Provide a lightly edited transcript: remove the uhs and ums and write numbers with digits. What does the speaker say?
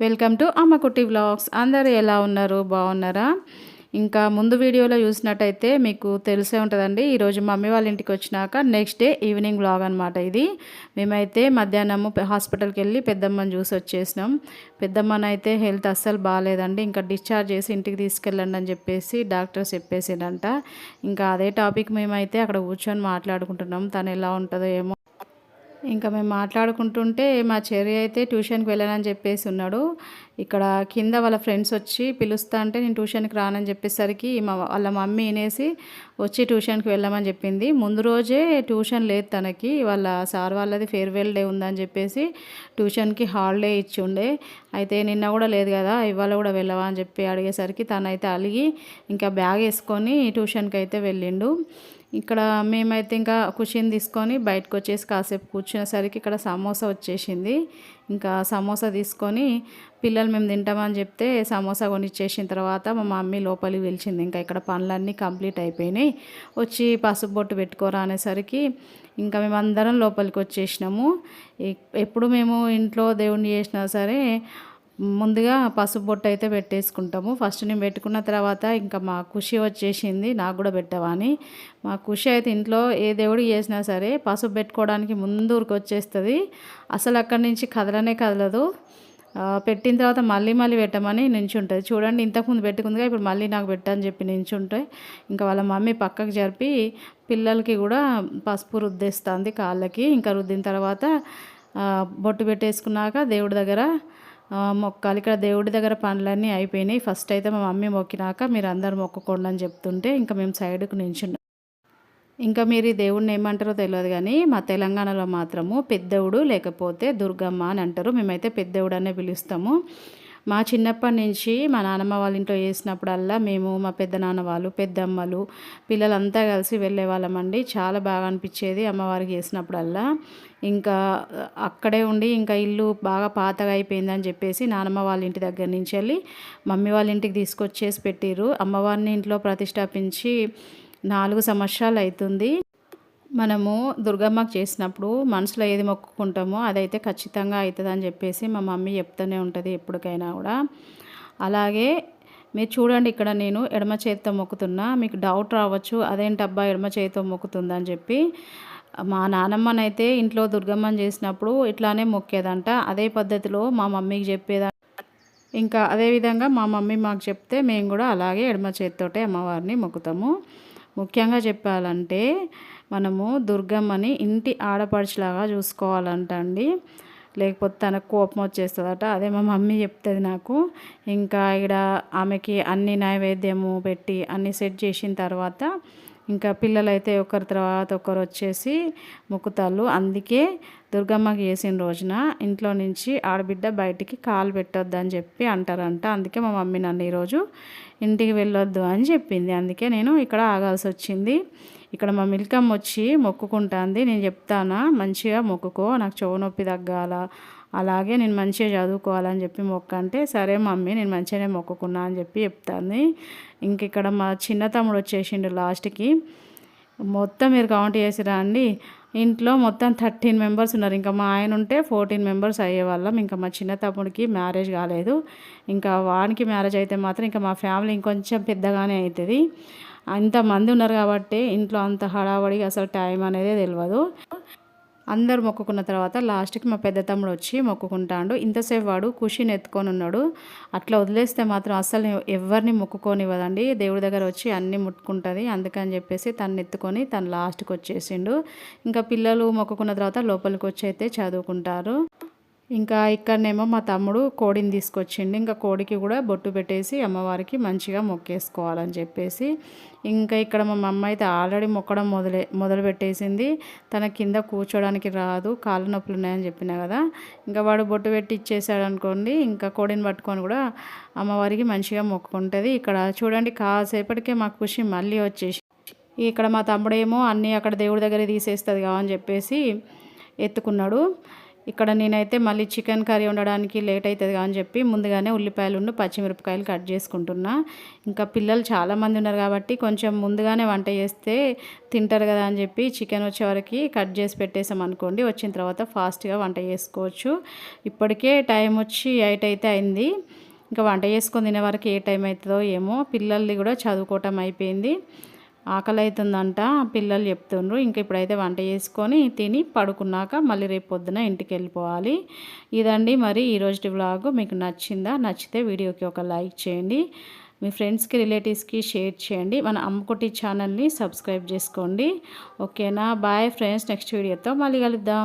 Welcome to అమ్మ కుట్టి vlogs. అందరూ ఎలా ఉన్నారు? బాగున్నారా? ఇంకా ముందు వీడియోలో చూసినట్టయితే మీకు తెలిసే ఉంటుందండి. ఈరోజు మమ్మీ వాళ్ళ ఇంటికి వచ్చినాక నెక్స్ట్ డే ఈవినింగ్ వ్లాగ్ అనమాట ఇది. మేమైతే మధ్యాహ్నము హాస్పిటల్కి వెళ్ళి పెద్దమ్మని చూసి వచ్చేసినాం. పెద్దమ్మనైతే హెల్త్ అస్సలు బాగాలేదండి. ఇంకా డిశ్చార్జ్ చేసి ఇంటికి తీసుకెళ్ళండి అని చెప్పేసి డాక్టర్స్ చెప్పేసిండంట. ఇంకా అదే టాపిక్ మేమైతే అక్కడ కూర్చొని మాట్లాడుకుంటున్నాం. తను ఎలా ఉంటుందో ఏమో. ఇంకా మేము మాట్లాడుకుంటుంటే మా చెర్రీ అయితే ట్యూషన్కి వెళ్ళానని చెప్పేసి ఉన్నాడు. ఇక్కడ కింద వాళ్ళ ఫ్రెండ్స్ వచ్చి పిలుస్తా అంటే నేను ట్యూషన్కి రానని చెప్పేసరికి వాళ్ళ మమ్మీ వినేసి వచ్చి ట్యూషన్కి వెళ్ళమని చెప్పింది. ముందు రోజే ట్యూషన్ లేదు తనకి, వాళ్ళ సార్ వాళ్ళది ఫేర్వెల్ డే ఉందని చెప్పేసి ట్యూషన్కి హాలిడే ఇచ్చి ఉండే. అయితే నిన్న కూడా లేదు కదా, ఇవాళ కూడా వెళ్ళవా అని చెప్పి అడిగేసరికి తనైతే అలిగి ఇంకా బ్యాగ్ వేసుకొని ట్యూషన్కి అయితే వెళ్ళిండు. ఇక్కడ మేమైతే ఇంకా కుషిని తీసుకొని బయటకు వచ్చేసి కాసేపు కూర్చునేసరికి ఇక్కడ సమోసా వచ్చేసింది. ఇంకా సమోసా తీసుకొని పిల్లలు మేము తింటామని చెప్తే సమోసా కొనిచ్చేసిన తర్వాత మా మమ్మీ లోపలికి పిలిచింది. ఇంకా ఇక్కడ పనులన్నీ కంప్లీట్ అయిపోయినాయి, వచ్చి పసుపు బొట్టు పెట్టుకోరా అనేసరికి ఇంకా మేమందరం లోపలికి వచ్చేసినాము. ఎప్పుడు మేము ఇంట్లో దేవుణ్ణి చేసినా సరే ముందుగా పసుపు బొట్టు అయితే పెట్టేసుకుంటాము. ఫస్ట్ నేను పెట్టుకున్న తర్వాత ఇంకా మా ఖుషి వచ్చేసింది నాకు కూడా పెట్టవని. మా ఖుషి అయితే ఇంట్లో ఏ దేవుడికి చేసినా సరే పసుపు పెట్టుకోవడానికి ముందు ఊరికి వచ్చేస్తుంది. అసలు అక్కడి నుంచి కదలనే కదలదు. పెట్టిన తర్వాత మళ్ళీ పెట్టమని నించుంటుంది. చూడండి, ఇంతకుముందు పెట్టుకుందిగా ఇప్పుడు మళ్ళీ నాకు పెట్టని చెప్పి నించుంటే ఇంకా వాళ్ళ మమ్మీ పక్కకు జరిపి పిల్లలకి కూడా పసుపు రుద్దేస్తుంది కాళ్ళకి. ఇంకా రుద్దిన తర్వాత బొట్టు పెట్టేసుకున్నాక దేవుడి దగ్గర మొక్కాలి. ఇక్కడ దేవుడి దగ్గర పనులన్నీ అయిపోయినాయి. ఫస్ట్ అయితే మా మమ్మీ మొక్కినాక మీరు అందరు మొక్కుకోండి అని చెప్తుంటే ఇంకా మేము సైడ్కు నించున్నాం. ఇంకా మీరు ఈ దేవుడిని ఏమంటారో తెలియదు కానీ మా తెలంగాణలో మాత్రము పెద్దవుడు లేకపోతే దుర్గమ్మ అని అంటారు. మేమైతే పెద్దవుడు అనే పిలుస్తాము. మా చిన్నప్పటి నుంచి మా నాన్నమ్మ వాళ్ళ ఇంట్లో వేసినప్పుడల్లా మేము మా పెద్ద నాన్న వాళ్ళు పెద్దమ్మలు పిల్లలంతా కలిసి వెళ్ళే వాళ్ళమండి. చాలా బాగా అనిపించేది అమ్మవారికి వేసినప్పుడల్లా. ఇంకా అక్కడే ఉండి ఇంకా ఇల్లు బాగా పాతగా అయిపోయిందని చెప్పేసి నానమ్మ వాళ్ళ ఇంటి దగ్గర నుంచి వెళ్ళి మమ్మీ వాళ్ళ ఇంటికి తీసుకొచ్చేసి పెట్టిర్రు. అమ్మవారిని ఇంట్లో ప్రతిష్టాపించి 4 సంవత్సరాలు అవుతుంది. మనము దుర్గమ్మకు చేసినప్పుడు మనసులో ఏది మొక్కుకుంటామో అదైతే ఖచ్చితంగా అవుతుందని చెప్పేసి మా మమ్మీ చెప్తూనే ఉంటుంది ఎప్పటికైనా కూడా. అలాగే మీరు చూడండి, ఇక్కడ నేను ఎడమ చేతితో మొక్కుతున్నా. మీకు డౌట్ రావచ్చు, అదేంటబ్బా ఎడమ చేతితో మొక్కుతుందని చెప్పి. మా నానమ్మనైతే ఇంట్లో దుర్గమ్మని చేసినప్పుడు ఇట్లానే మొక్కేదంట. అదే పద్ధతిలో మా మమ్మీకి చెప్పేదంట. ఇంకా అదేవిధంగా మా మమ్మీ మాకు చెప్తే మేము కూడా అలాగే ఎడమ చేతితోటే అమ్మవారిని మొక్కుతాము. ముఖ్యంగా చెప్పాలంటే మనము దుర్గమ్మని ఇంటి ఆడపడుచులాగా చూసుకోవాలంట అండి, లేకపోతే తనకు కోపం వచ్చేస్తుందట. అదే మా మమ్మీ చెప్తుంది నాకు. ఇంకా ఇక్కడ ఆమెకి అన్ని నైవేద్యము పెట్టి అన్ని సెట్ చేసిన తర్వాత ఇంకా పిల్లలైతే ఒకరి తర్వాత ఒకరు వచ్చేసి మొక్కుతాళ్ళు. అందుకే దుర్గమ్మకి చేసిన రోజున ఇంట్లో నుంచి ఆడబిడ్డ బయటికి కాలు పెట్టొద్దు అని చెప్పి అంటారంట. అందుకే మా మమ్మీ నన్ను ఈరోజు ఇంటికి వెళ్ళొద్దు అని చెప్పింది. అందుకే నేను ఇక్కడ ఆగాల్సి వచ్చింది. ఇక్కడ మా మిల్కమ్మ వచ్చి మొక్కుకుంటుంది. నేను చెప్తానా మంచిగా మొక్కుకో, నాకు చెవు నొప్పి తగ్గాల, అలాగే నేను మంచిగా చదువుకోవాలని చెప్పి మొక్కంటే సరే మమ్మీ నేను మంచిగానే మొక్కుకున్నా అని చెప్పి చెప్తాను. ఇంక ఇక్కడ మా చిన్న తమ్ముడు వచ్చేసిండు లాస్ట్కి. మొత్తం మీరు కౌంట్ చేసిరా అండి, ఇంట్లో మొత్తం 13 మెంబర్స్ ఉన్నారు. ఇంకా మా ఆయన ఉంటే 14 మెంబర్స్ అయ్యేవాళ్ళం. ఇంకా మా చిన్న తమ్ముడికి మ్యారేజ్ కాలేదు. ఇంకా వానికి మ్యారేజ్ అయితే మాత్రం ఇంకా మా ఫ్యామిలీ ఇంకొంచెం పెద్దగానే అవుతుంది. అంతమంది ఉన్నారు కాబట్టి ఇంట్లో అంత హడావడిగా అసలు టైం అనేది తెలియదు. అందరు మొక్కుకున్న తర్వాత లాస్ట్కి మా పెద్ద తమ్ముడు వచ్చి మొక్కుకుంటాడు. ఇంతసేపు వాడు ఖుషిని ఎత్తుకొని ఉన్నాడు. అట్లా వదిలేస్తే మాత్రం అస్సలు ఎవరిని మొక్కుకోనివ్వదండి. దేవుడి దగ్గర వచ్చి అన్నీ ముట్టుకుంటుంది. అందుకని చెప్పేసి తను ఎత్తుకొని తను లాస్ట్కి వచ్చేసిండు. ఇంకా పిల్లలు మొక్కుకున్న తర్వాత లోపలికి వచ్చి అయితే చదువుకుంటారు. ఇంకా ఇక్కడనేమో మా తమ్ముడు కోడిని తీసుకొచ్చిండు. ఇంకా కోడికి కూడా బొట్టు పెట్టేసి అమ్మవారికి మంచిగా మొక్కేసుకోవాలని చెప్పేసి. ఇంకా ఇక్కడ మా అమ్మ అయితే ఆల్రెడీ మొక్కడం మొదలు పెట్టేసింది. తన కింద కూర్చోడానికి రాదు, కాళ్ళ నొప్పులు ఉన్నాయని చెప్పినా కదా. ఇంకా వాడు బొట్టు పెట్టి ఇచ్చేసాడు అనుకోండి, ఇంకా కోడిని పట్టుకొని కూడా అమ్మవారికి మంచిగా మొక్కుకుంటుంది. ఇక్కడ చూడండి, కాసేపటికే మా ఖుషి మళ్ళీ వచ్చేసి ఇక్కడ మా తమ్ముడేమో అన్నీ అక్కడ దేవుడి దగ్గర తీసేస్తుంది కావని చెప్పేసి ఎత్తుకున్నాడు. ఇక్కడ నేనైతే మళ్ళీ చికెన్ కర్రీ వండడానికి లేట్ అవుతుంది అని చెప్పి ముందుగానే ఉల్లిపాయలు పచ్చిమిరపకాయలు కట్ చేసుకుంటున్నా. ఇంకా పిల్లలు చాలామంది ఉన్నారు కాబట్టి కొంచెం ముందుగానే వంట చేస్తే తింటారు కదా అని చెప్పి చికెన్ వచ్చేవరకు కట్ చేసి పెట్టేసాం అనుకోండి, వచ్చిన తర్వాత ఫాస్ట్గా వంట చేసుకోవచ్చు. ఇప్పటికే టైం వచ్చి 8 అయితే అయింది. ఇంకా వంట చేసుకొని తినే వరకు ఏ టైం అవుతుందో ఏమో. పిల్లల్ని కూడా చదువుకోవటం అయిపోయింది. ఆకలి అవుతుందంట పిల్లలు చెప్తుండ్రు. ఇంక ఇప్పుడైతే వంట చేసుకొని తిని పడుకున్నాక మళ్ళీ రేపు పొద్దున ఇంటికి వెళ్ళిపోవాలి. ఇదండి మరి ఈరోజు వ్లాగ్. మీకు నచ్చిందా? నచ్చితే వీడియోకి ఒక లైక్ చేయండి, మీ ఫ్రెండ్స్కి రిలేటివ్స్కి షేర్ చేయండి. మన అమ్ముకుటి ఛానల్ని సబ్స్క్రైబ్ చేసుకోండి. ఓకేనా? బాయ్ ఫ్రెండ్స్, నెక్స్ట్ వీడియోతో మళ్ళీ కలుద్దాం.